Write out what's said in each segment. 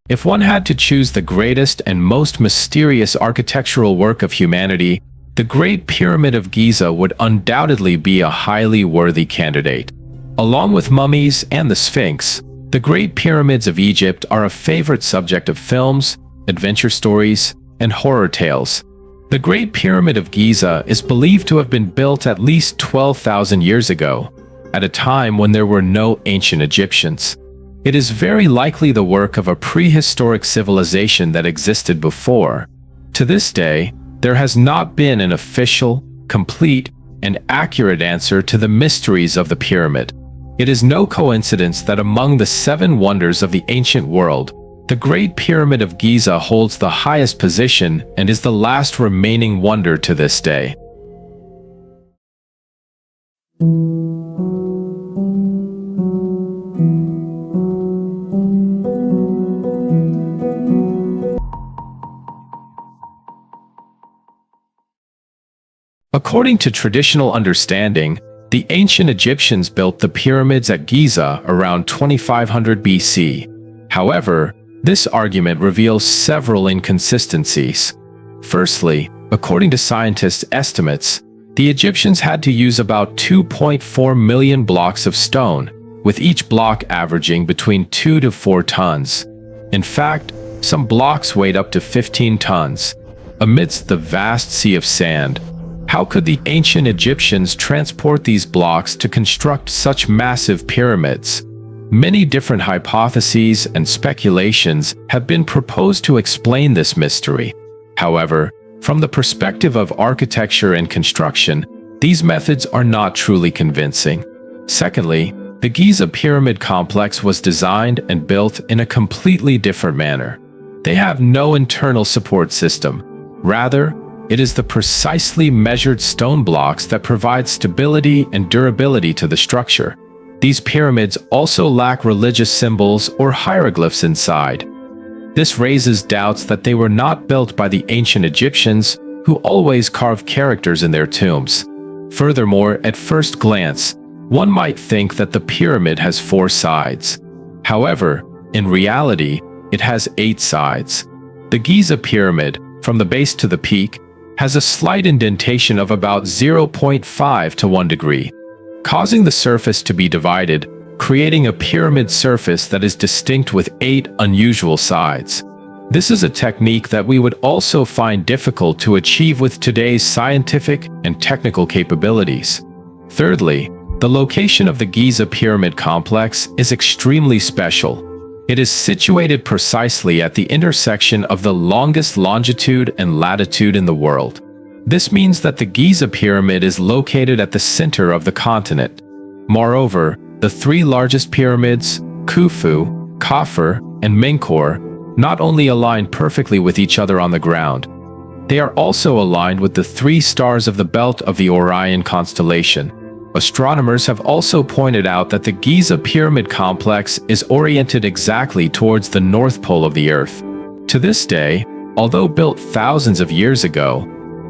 If one had to choose the greatest and most mysterious architectural work of humanity, the Great Pyramid of Giza would undoubtedly be a highly worthy candidate. Along with mummies and the Sphinx, the Great Pyramids of Egypt are a favorite subject of films, adventure stories, and horror tales. The Great Pyramid of Giza is believed to have been built at least 12,000 years ago, at a time when there were no ancient Egyptians. It is very likely the work of a prehistoric civilization that existed before. To this day, there has not been an official, complete, and accurate answer to the mysteries of the pyramid. It is no coincidence that among the 7 wonders of the ancient world, the Great Pyramid of Giza holds the highest position and is the last remaining wonder to this day. According to traditional understanding, the ancient Egyptians built the pyramids at Giza around 2500 BC. However, this argument reveals several inconsistencies. Firstly, according to scientists' estimates, the Egyptians had to use about 2.4 million blocks of stone, with each block averaging between 2 to 4 tons. In fact, some blocks weighed up to 15 tons. Amidst the vast sea of sand, how could the ancient Egyptians transport these blocks to construct such massive pyramids? Many different hypotheses and speculations have been proposed to explain this mystery. However, from the perspective of architecture and construction, these methods are not truly convincing. Secondly, the Giza pyramid complex was designed and built in a completely different manner. They have no internal support system. Rather, it is the precisely measured stone blocks that provide stability and durability to the structure. These pyramids also lack religious symbols or hieroglyphs inside. This raises doubts that they were not built by the ancient Egyptians, who always carved characters in their tombs. Furthermore, at first glance, one might think that the pyramid has 4 sides. However, in reality, it has 8 sides. The Giza pyramid, from the base to the peak, has a slight indentation of about 0.5 to 1 degree, causing the surface to be divided, creating a pyramid surface that is distinct with 8 unusual sides. This is a technique that we would also find difficult to achieve with today's scientific and technical capabilities. Thirdly, the location of the Giza pyramid complex is extremely special. It is situated precisely at the intersection of the longest longitude and latitude in the world. This means that the Giza pyramid is located at the center of the continent. Moreover, the 3 largest pyramids, Khufu, Khafre, and Menkaure, not only align perfectly with each other on the ground, they are also aligned with the 3 stars of the belt of the Orion constellation. Astronomers have also pointed out that the Giza pyramid complex is oriented exactly towards the North Pole of the Earth. To this day, although built thousands of years ago,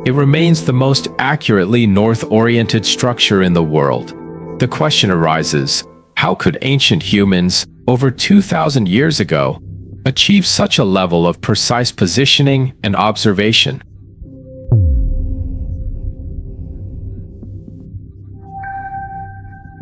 it remains the most accurately north-oriented structure in the world. The question arises, how could ancient humans, over 2,000 years ago, achieve such a level of precise positioning and observation?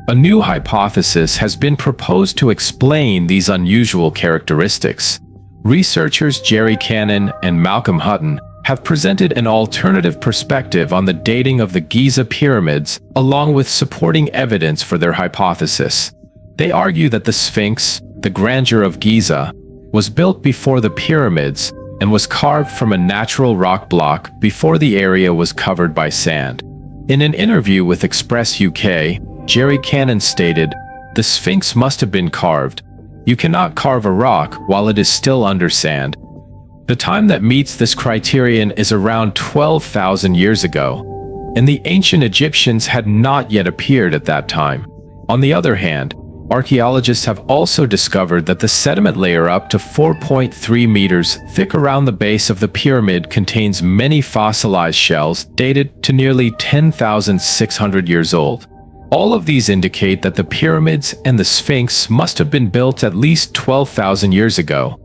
A new hypothesis has been proposed to explain these unusual characteristics. Researchers Jerry Cannon and Malcolm Hutton have presented an alternative perspective on the dating of the Giza pyramids, along with supporting evidence for their hypothesis. They argue that the Sphinx, the grandeur of Giza, was built before the pyramids and was carved from a natural rock block before the area was covered by sand. In an interview with Express UK, Jerry Cannon stated, "The Sphinx must have been carved. You cannot carve a rock while it is still under sand." The time that meets this criterion is around 12,000 years ago, and the ancient Egyptians had not yet appeared at that time. On the other hand, archaeologists have also discovered that the sediment layer up to 4.3 meters thick around the base of the pyramid contains many fossilized shells dated to nearly 10,600 years old. All of these indicate that the pyramids and the Sphinx must have been built at least 12,000 years ago.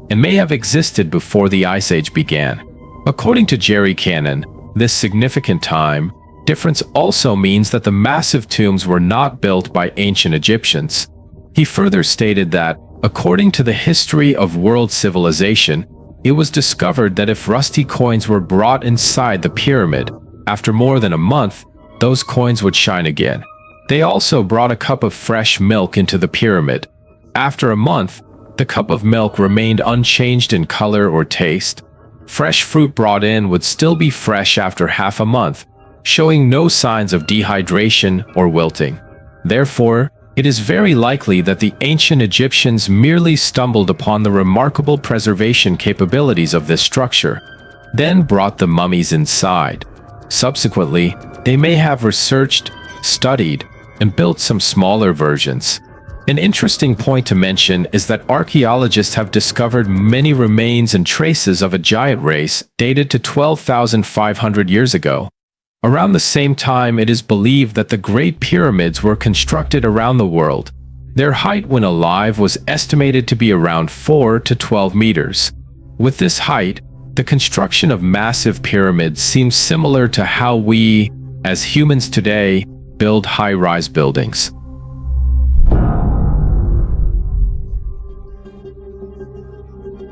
and may have existed before the Ice Age began. According to Jerry Cannon, this significant time difference also means that the massive tombs were not built by ancient Egyptians. He further stated that, according to the history of world civilization, it was discovered that if rusty coins were brought inside the pyramid, after more than a month, those coins would shine again. They also brought a cup of fresh milk into the pyramid. After a month, the cup of milk remained unchanged in color or taste. Fresh fruit brought in would still be fresh after half a month, showing no signs of dehydration or wilting. Therefore, it is very likely that the ancient Egyptians merely stumbled upon the remarkable preservation capabilities of this structure, then brought the mummies inside. Subsequently, they may have researched, studied, and built some smaller versions. An interesting point to mention is that archaeologists have discovered many remains and traces of a giant race dated to 12,500 years ago. Around the same time, it is believed that the Great Pyramids were constructed around the world. Their height when alive was estimated to be around 4 to 12 meters. With this height, the construction of massive pyramids seems similar to how we, as humans today, build high-rise buildings.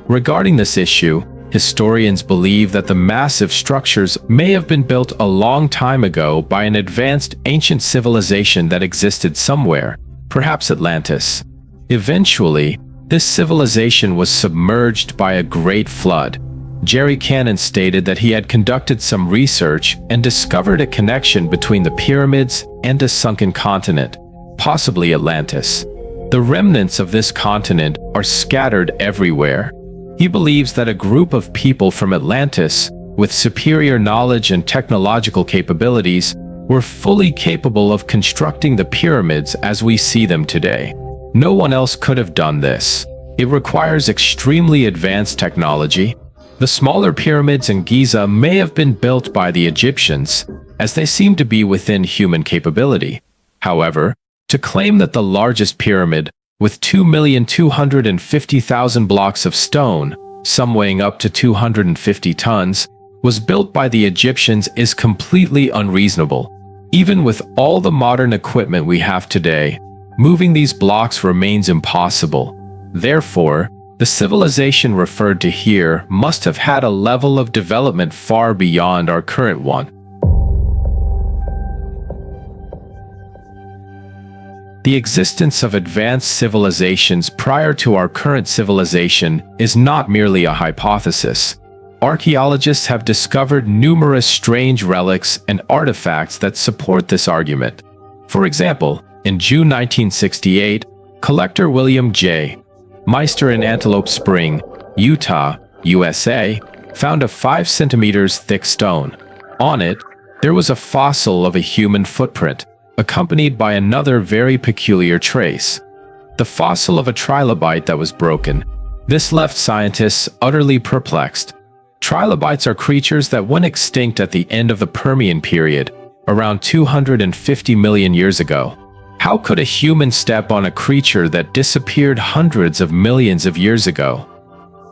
Regarding this issue, historians believe that the massive structures may have been built a long time ago by an advanced ancient civilization that existed somewhere, perhaps Atlantis. Eventually, this civilization was submerged by a great flood. Jerry Cannon stated that he had conducted some research and discovered a connection between the pyramids and a sunken continent, possibly Atlantis. The remnants of this continent are scattered everywhere. He believes that a group of people from Atlantis, with superior knowledge and technological capabilities, were fully capable of constructing the pyramids as we see them today. No one else could have done this. It requires extremely advanced technology. The smaller pyramids in Giza may have been built by the Egyptians, as they seem to be within human capability. However, to claim that the largest pyramid, with 2,250,000 blocks of stone, some weighing up to 250 tons, was built by the Egyptians is completely unreasonable. Even with all the modern equipment we have today, moving these blocks remains impossible. Therefore, the civilization referred to here must have had a level of development far beyond our current one. The existence of advanced civilizations prior to our current civilization is not merely a hypothesis. Archaeologists have discovered numerous strange relics and artifacts that support this argument. For example, in June 1968, collector William J. Meister in Antelope Spring, Utah, USA, found a 5 centimeters thick stone. On it, there was a fossil of a human footprint, accompanied by another very peculiar trace, the fossil of a trilobite that was broken. This left scientists utterly perplexed. Trilobites are creatures that went extinct at the end of the Permian period, around 250 million years ago. How could a human step on a creature that disappeared hundreds of millions of years ago?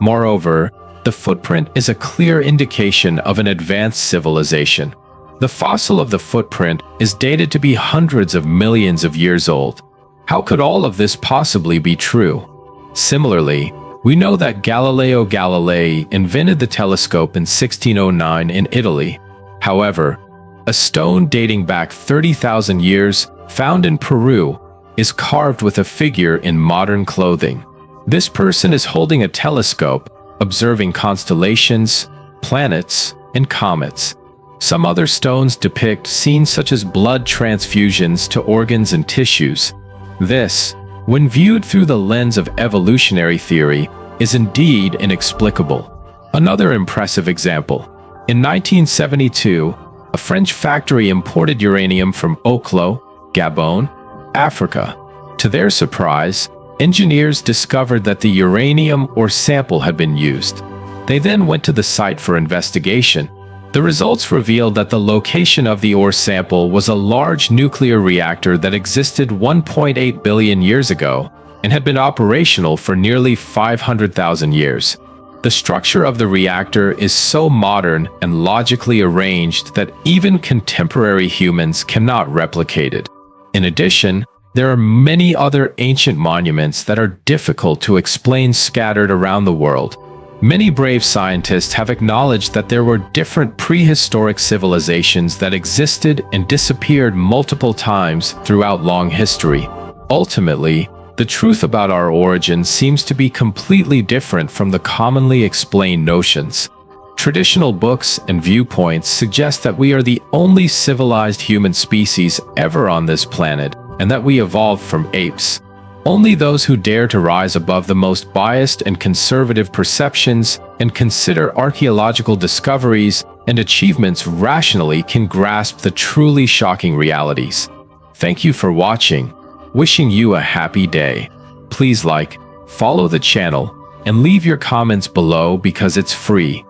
Moreover, the footprint is a clear indication of an advanced civilization. The fossil of the footprint is dated to be hundreds of millions of years old. How could all of this possibly be true? Similarly, we know that Galileo Galilei invented the telescope in 1609 in Italy. However, a stone dating back 30,000 years, found in Peru, is carved with a figure in modern clothing. This person is holding a telescope, observing constellations, planets, and comets. Some other stones depict scenes such as blood transfusions to organs and tissues. This, when viewed through the lens of evolutionary theory, is indeed inexplicable. Another impressive example. In 1972, a French factory imported uranium from Oklo, Gabon, Africa. To their surprise, engineers discovered that the uranium ore sample had been used. They then went to the site for investigation. The results revealed that the location of the ore sample was a large nuclear reactor that existed 1.8 billion years ago and had been operational for nearly 500,000 years. The structure of the reactor is so modern and logically arranged that even contemporary humans cannot replicate it. In addition, there are many other ancient monuments that are difficult to explain scattered around the world. Many brave scientists have acknowledged that there were different prehistoric civilizations that existed and disappeared multiple times throughout long history. Ultimately, the truth about our origins seems to be completely different from the commonly explained notions. Traditional books and viewpoints suggest that we are the only civilized human species ever on this planet, and that we evolved from apes. Only those who dare to rise above the most biased and conservative perceptions and consider archaeological discoveries and achievements rationally can grasp the truly shocking realities. Thank you for watching. Wishing you a happy day. Please like, follow the channel, and leave your comments below because it's free.